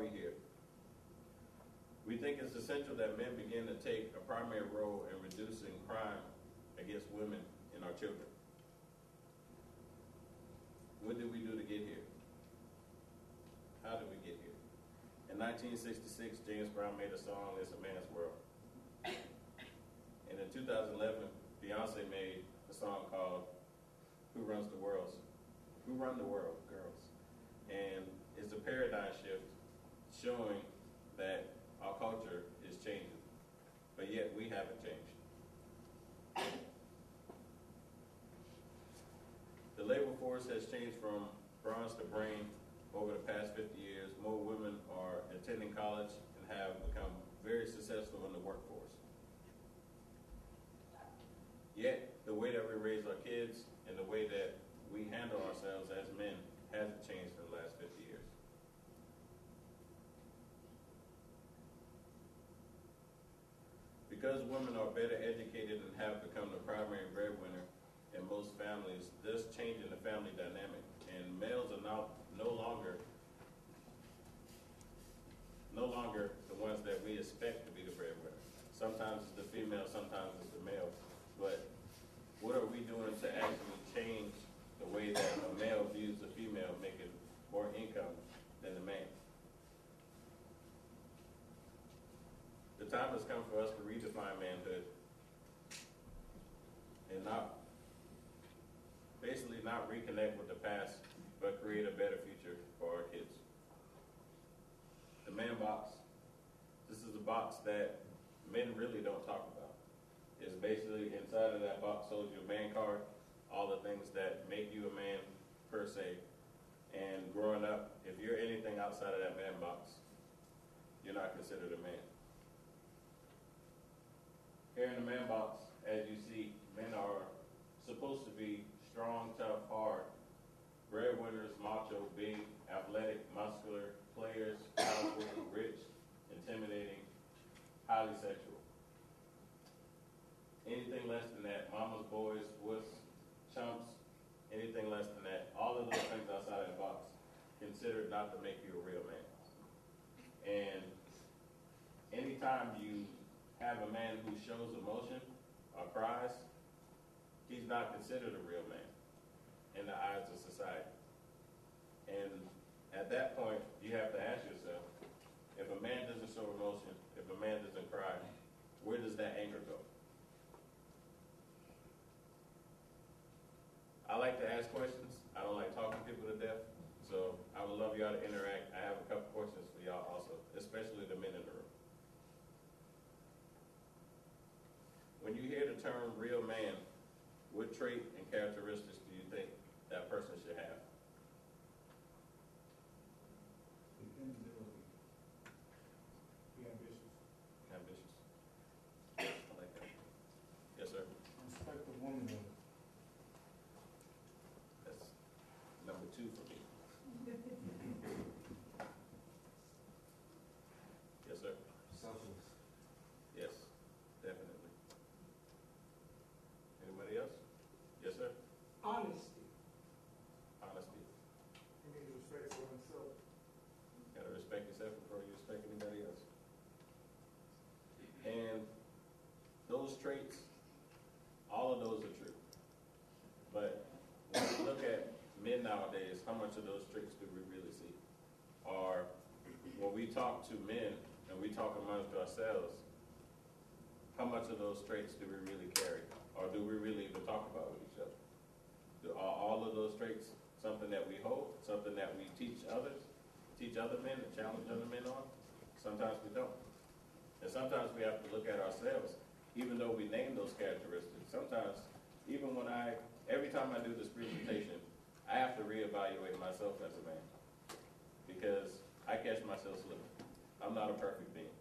we here? We think it's essential that men begin to take a primary role in reducing crime against women and our children. What did we do to get here? How did we get here? In 1966, James Brown made a song, "It's a Man's World." And in 2011, Beyonce made a song called "Who Runs the World?" Who Run the World, Girls. And it's a paradigm shift showing that our culture is changing, but yet we haven't changed. The labor force has changed from bronze to brain over the past 50 years. More women are attending college and have become very successful in the workforce. Yet, the way that we raise our kids and the way that we handle ourselves as men hasn't changed in the last 50 years. Because women are better educated and have become the primary breadwinner in most families, this change in the family dynamic, and males are now no longer the ones that we expect to be the breadwinner. Sometimes it's the female, sometimes it's the male. But what are we doing to actually change the way that a male views a female making more income than the man? The time has come for us to redefine manhood and not reconnect with the past, but create a better future for our kids. The man box. This is a box that men really don't talk about. It's basically inside of that box holds your man card, all the things that make you a man per se. And growing up, if you're anything outside of that man box, you're not considered a man. Here in the man box, as you see, men are supposed to be strong, tough, hard, breadwinners, macho, big, athletic, muscular, players, powerful, rich, intimidating, highly sexual. Anything less than that, mama's boys, wuss, chumps, anything less than that, all of those things outside of that box, considered not to make you a real man. And anytime you have a man who shows emotion or cries, he's not considered a real man in the eyes of society. And at that point, you have to ask yourself, if a man doesn't show emotion, if a man doesn't cry, where does that anger go? I like to ask questions. I don't like talking people to death. So I would love y'all to interact. I have a couple questions for y'all also, especially the men in the room. When you hear the term real man, what trait and characteristics do you think that person should have? Dependability. Be ambitious. Ambitious. I like that. Yes, sir. Respect the womanhood. That's number 2 for me. Yes, sir. Selfless. Yes, definitely. Anybody else? Yes, sir. Honesty. Honesty. You need to respect for himself. Got to respect yourself before you respect anybody else. And those traits, all of those are true. But when we look at men nowadays, how much of those traits do we really see? Or when we talk to men and we talk amongst ourselves, how much of those traits do we really carry? Or do we really even talk about with each other? Are all of those traits something that we hold, something that we teach other men and challenge other men on? Sometimes we don't. And sometimes we have to look at ourselves, even though we name those characteristics. Sometimes, even every time I do this presentation, I have to reevaluate myself as a man because I catch myself slipping. I'm not a perfect being.